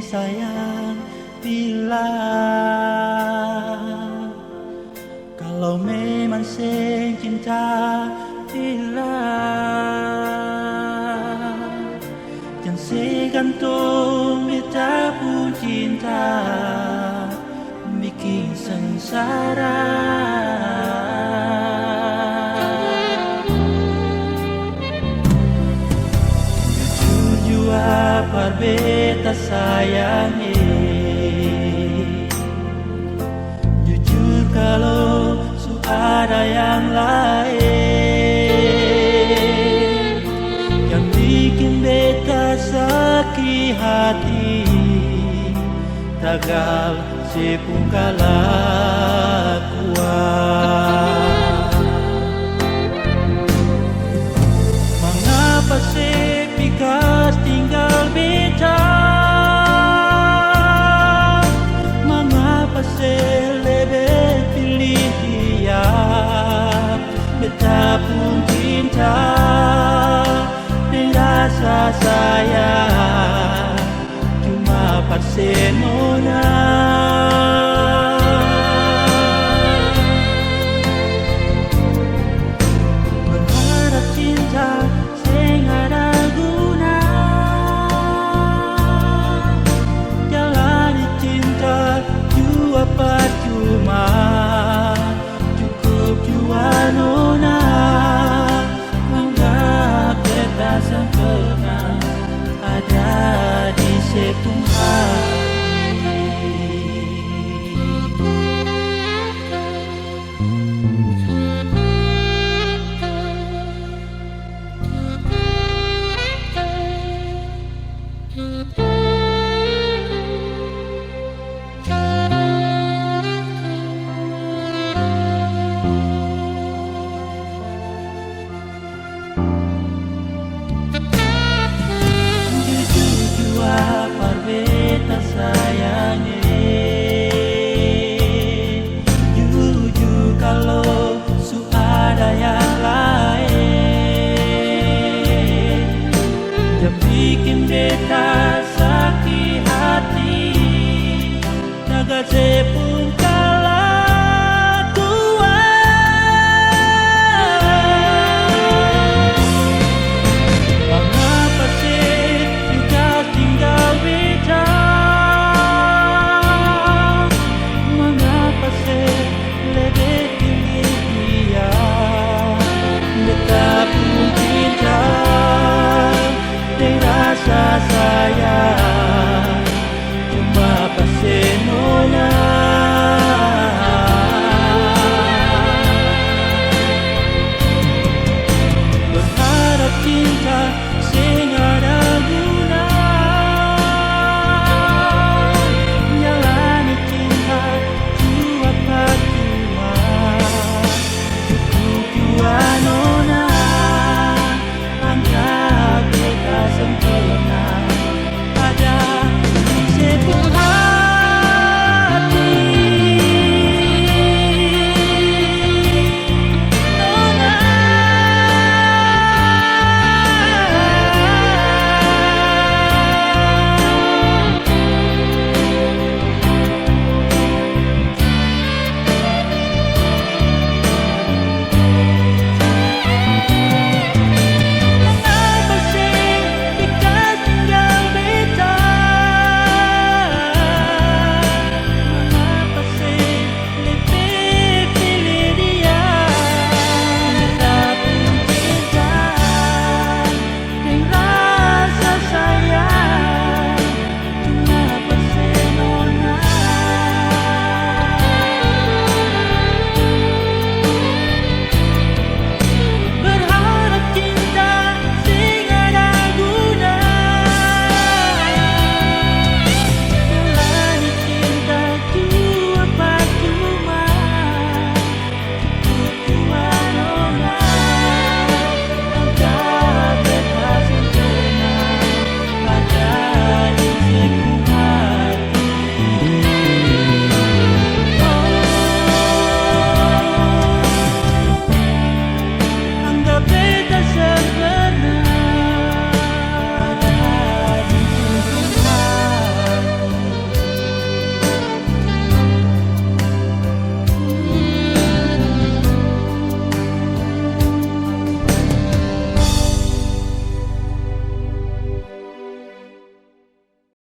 sayang, bila kalau memang sing cinta, bila jangan segantung beta pun cinta bikin sengsara. Jujur jua par beta sayang, jujur kalau su ada yang lain yang bikin beta sakit hati, tagal sepung kalakuan. Mengapa sepikas tinggal beta? Mengapa lebih pilih dia? Beta pun cinta dan rasa sayang cuma parsenona. Berharap cinta sing ada guna, jalani cinta jua percuma, cukup jua nona. Anggap beta sempurna ada di sepung hati. Sayang, jujur kalau su ada yang lain yang bikin beta